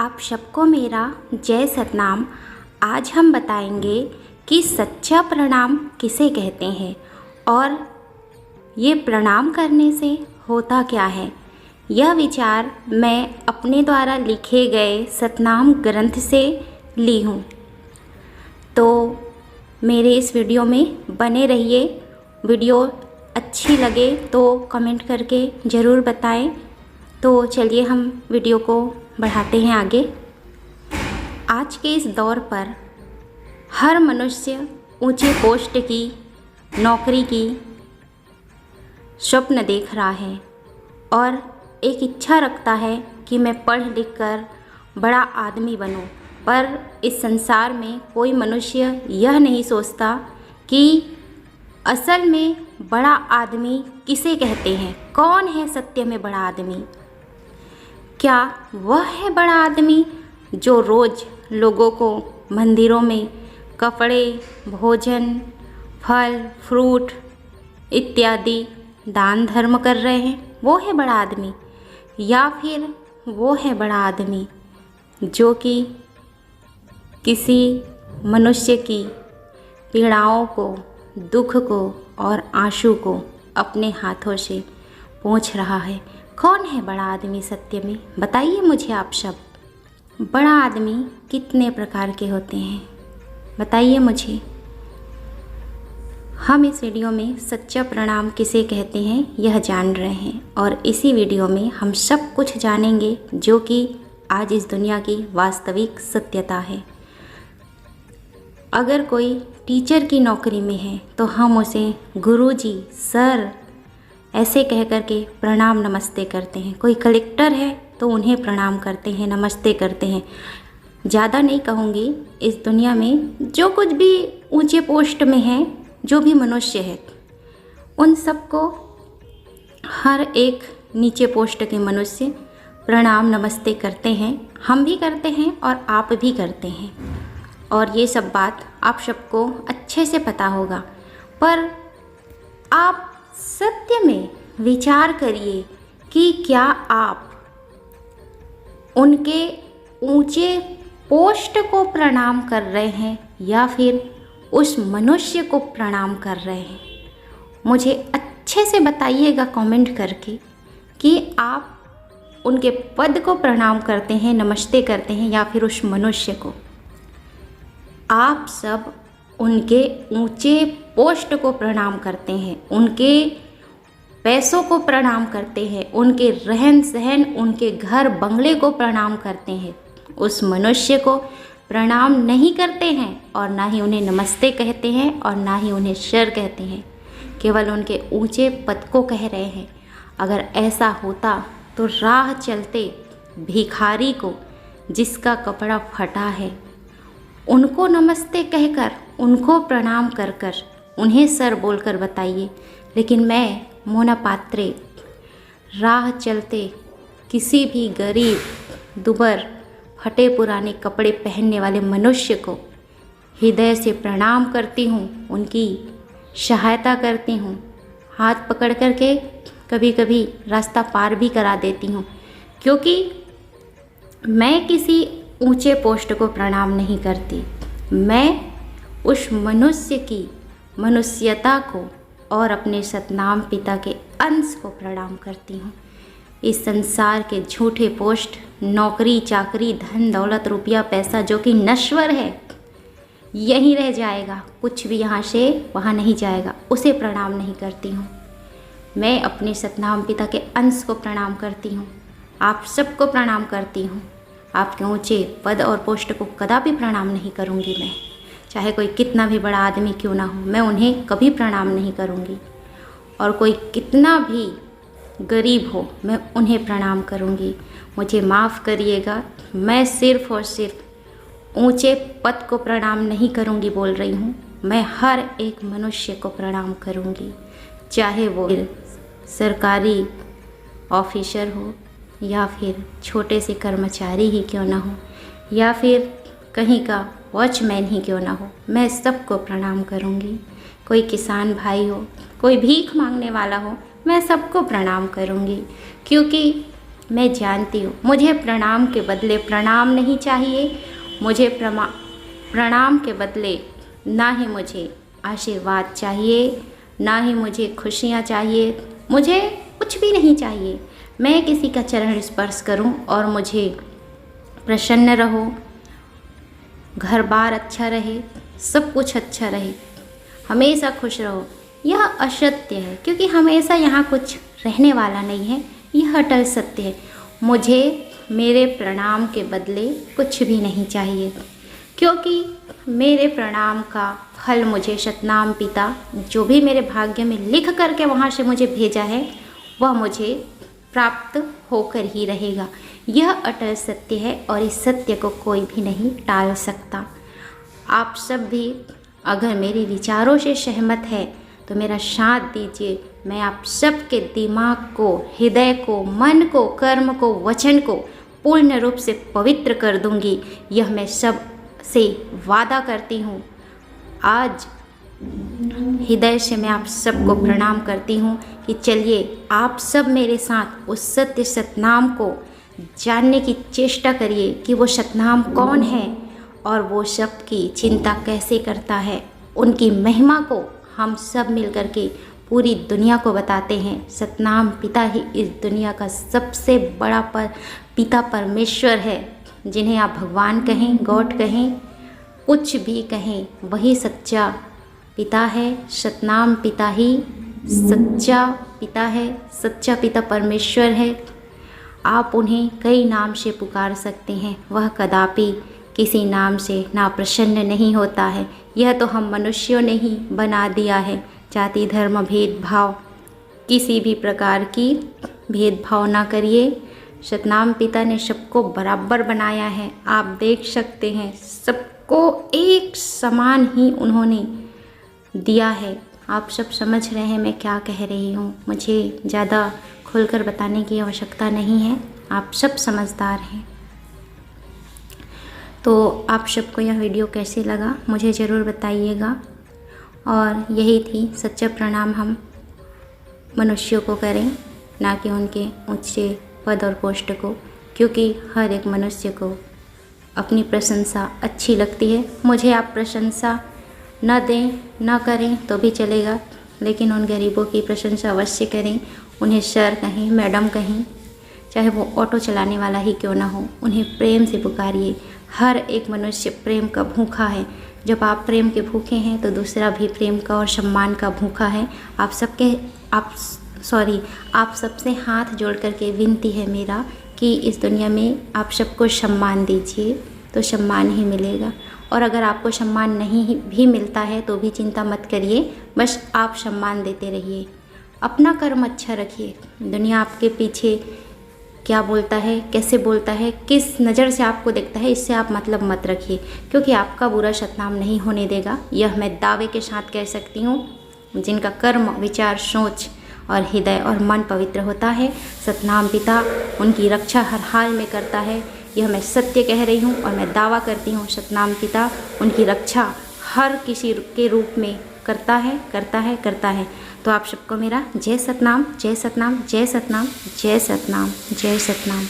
आप सबको मेरा जय सतनाम। आज हम बताएंगे कि सच्चा प्रणाम किसे कहते हैं और ये प्रणाम करने से होता क्या है। यह विचार मैं अपने द्वारा लिखे गए सतनाम ग्रंथ से ली हूँ। तो मेरे इस वीडियो में बने रहिए। वीडियो अच्छी लगे तो कमेंट करके ज़रूर बताएं। तो चलिए हम वीडियो को बढ़ाते हैं आगे। आज के इस दौर पर हर मनुष्य ऊंचे पोस्ट की, नौकरी की स्वप्न देख रहा है और एक इच्छा रखता है कि मैं पढ़ लिख कर बड़ा आदमी बनूं। पर इस संसार में कोई मनुष्य यह नहीं सोचता कि असल में बड़ा आदमी किसे कहते हैं, कौन है सत्य में बड़ा आदमी। क्या वह है बड़ा आदमी जो रोज़ लोगों को मंदिरों में कपड़े, भोजन, फल, फ्रूट इत्यादि दान धर्म कर रहे हैं, वो है बड़ा आदमी। या फिर वो है बड़ा आदमी जो कि किसी मनुष्य की पीड़ाओं को, दुख को और आंसू को अपने हाथों से पोंछ रहा है। कौन है बड़ा आदमी सत्य में, बताइए मुझे आप सब। बड़ा आदमी कितने प्रकार के होते हैं बताइए मुझे। हम इस वीडियो में सच्चा प्रणाम किसे कहते हैं यह जान रहे हैं और इसी वीडियो में हम सब कुछ जानेंगे जो कि आज इस दुनिया की वास्तविक सत्यता है। अगर कोई टीचर की नौकरी में है तो हम उसे गुरुजी, सर ऐसे कह कर के प्रणाम नमस्ते करते हैं। कोई कलेक्टर है तो उन्हें प्रणाम करते हैं, नमस्ते करते हैं। ज़्यादा नहीं कहूँगी, इस दुनिया में जो कुछ भी ऊंचे पोस्ट में है, जो भी मनुष्य है, उन सबको हर एक नीचे पोस्ट के मनुष्य प्रणाम नमस्ते करते हैं। हम भी करते हैं और आप भी करते हैं और ये सब बात आप सबको अच्छे से पता होगा। पर आप सत्य में विचार करिए कि क्या आप उनके ऊंचे पोस्ट को प्रणाम कर रहे हैं या फिर उस मनुष्य को प्रणाम कर रहे हैं। मुझे अच्छे से बताइएगा कमेंट करके कि आप उनके पद को प्रणाम करते हैं, नमस्ते करते हैं या फिर उस मनुष्य को। आप सब उनके ऊंचे पोस्ट को प्रणाम करते हैं, उनके पैसों को प्रणाम करते हैं, उनके रहन सहन, उनके घर बंगले को प्रणाम करते हैं। उस मनुष्य को प्रणाम नहीं करते हैं और ना ही उन्हें नमस्ते कहते हैं और ना ही उन्हें सर कहते हैं, केवल उनके ऊंचे पद को कह रहे हैं। अगर ऐसा होता तो राह चलते भिखारी को, जिसका कपड़ा फटा है, उनको नमस्ते कहकर, उनको प्रणाम कर कर, उन्हें सर बोलकर बताइए। लेकिन मैं मोना पात्रे राह चलते किसी भी गरीब, दुबर, फटे पुराने कपड़े पहनने वाले मनुष्य को हृदय से प्रणाम करती हूँ, उनकी सहायता करती हूँ, हाथ पकड़ कर के कभी कभी रास्ता पार भी करा देती हूँ। क्योंकि मैं किसी ऊंचे पोस्ट को प्रणाम नहीं करती, मैं उस मनुष्य की मनुष्यता को और अपने सतनाम पिता के अंश को प्रणाम करती हूँ। इस संसार के झूठे पोस्ट, नौकरी चाकरी, धन दौलत, रुपया पैसा जो कि नश्वर है, यहीं रह जाएगा, कुछ भी यहाँ से वहाँ नहीं जाएगा, उसे प्रणाम नहीं करती हूँ। मैं अपने सतनाम पिता के अंश को प्रणाम करती हूँ, आप सबको प्रणाम करती हूँ। आपके ऊंचे पद और पोस्ट को कदापि प्रणाम नहीं करूँगी मैं, चाहे कोई कितना भी बड़ा आदमी क्यों ना हो, मैं उन्हें कभी प्रणाम नहीं करूँगी। और कोई कितना भी गरीब हो, मैं उन्हें प्रणाम करूँगी। मुझे माफ़ करिएगा, मैं सिर्फ़ और सिर्फ ऊंचे पद को प्रणाम नहीं करूँगी बोल रही हूँ, मैं हर एक मनुष्य को प्रणाम करूँगी, चाहे वो सरकारी ऑफिसर हो या फिर छोटे से कर्मचारी ही क्यों ना हो या फिर कहीं का वॉचमैन ही क्यों ना हो, मैं सबको प्रणाम करूँगी। कोई किसान भाई हो, कोई भीख मांगने वाला हो, मैं सबको प्रणाम करूँगी। क्योंकि मैं जानती हूँ मुझे प्रणाम के बदले प्रणाम नहीं चाहिए, मुझे प्रणाम के बदले ना ही मुझे आशीर्वाद चाहिए, ना ही मुझे खुशियाँ चाहिए, मुझे कुछ भी नहीं चाहिए। मैं किसी का चरण स्पर्श करूं और मुझे प्रसन्न रहो, घर बार अच्छा रहे, सब कुछ अच्छा रहे, हमेशा खुश रहो, यह असत्य है, क्योंकि हमेशा यहाँ कुछ रहने वाला नहीं है। यह अटल सत्य है। मुझे मेरे प्रणाम के बदले कुछ भी नहीं चाहिए, क्योंकि मेरे प्रणाम का फल मुझे सतनाम पिता जो भी मेरे भाग्य में लिख करके वहाँ से मुझे भेजा है वह मुझे प्राप्त होकर ही रहेगा। यह अटल सत्य है और इस सत्य को कोई भी नहीं टाल सकता। आप सब भी अगर मेरे विचारों से सहमत है तो मेरा साथ दीजिए। मैं आप सबके दिमाग को, हृदय को, मन को, कर्म को, वचन को पूर्ण रूप से पवित्र कर दूंगी। यह मैं सब से वादा करती हूँ। आज हृदय से मैं आप सबको प्रणाम करती हूँ कि चलिए आप सब मेरे साथ उस सत्य सतनाम को जानने की चेष्टा करिए कि वो सतनाम कौन है और वो सबकी चिंता कैसे करता है। उनकी महिमा को हम सब मिलकर के पूरी दुनिया को बताते हैं। सतनाम पिता ही इस दुनिया का सबसे बड़ा पिता परमेश्वर है। जिन्हें आप भगवान कहें, गॉड कहें, कुछ भी कहें, वही सच्चा पिता है। सतनाम पिता ही सच्चा पिता है, सच्चा पिता परमेश्वर है। आप उन्हें कई नाम से पुकार सकते हैं, वह कदापि किसी नाम से ना प्रसन्न नहीं होता है। यह तो हम मनुष्यों ने ही बना दिया है। जाति धर्म भेदभाव, किसी भी प्रकार की भेदभाव ना करिए। सतनाम पिता ने सबको बराबर बनाया है। आप देख सकते हैं सबको एक समान ही उन्होंने दिया है। आप सब समझ रहे हैं मैं क्या कह रही हूँ। मुझे ज़्यादा खुलकर बताने की आवश्यकता नहीं है, आप सब समझदार हैं। तो आप सबको यह वीडियो कैसे लगा मुझे ज़रूर बताइएगा। और यही थी सच्चा प्रणाम हम मनुष्यों को करें, ना कि उनके ऊंचे पद और पोस्ट को, क्योंकि हर एक मनुष्य को अपनी प्रशंसा अच्छी लगती है। मुझे आप प्रशंसा न दें, न करें तो भी चलेगा, लेकिन उन गरीबों की प्रशंसा अवश्य करें। उन्हें सर कहें, मैडम कहें, चाहे वो ऑटो चलाने वाला ही क्यों ना हो, उन्हें प्रेम से पुकारिए। हर एक मनुष्य प्रेम का भूखा है। जब आप प्रेम के भूखे हैं तो दूसरा भी प्रेम का और सम्मान का भूखा है। आप सबसे हाथ जोड़ करके विनती है मेरा कि इस दुनिया में आप सबको सम्मान दीजिए तो सम्मान ही मिलेगा। और अगर आपको सम्मान नहीं भी मिलता है तो भी चिंता मत करिए, बस आप सम्मान देते रहिए। अपना कर्म अच्छा रखिए। दुनिया आपके पीछे क्या बोलता है, कैसे बोलता है, किस नज़र से आपको देखता है, इससे आप मतलब मत रखिए, क्योंकि आपका बुरा सतनाम नहीं होने देगा। यह मैं दावे के साथ कह सकती हूँ। जिनका कर्म, विचार, सोच और हृदय और मन पवित्र होता है, सतनाम पिता उनकी रक्षा हर हाल में करता है। यह मैं सत्य कह रही हूँ और मैं दावा करती हूँ, सतनाम पिता उनकी रक्षा हर किसी के रूप में करता है, करता है, करता है। तो आप सबको मेरा जय सतनाम, जय सतनाम, जय सतनाम, जय सतनाम, जय सतनाम।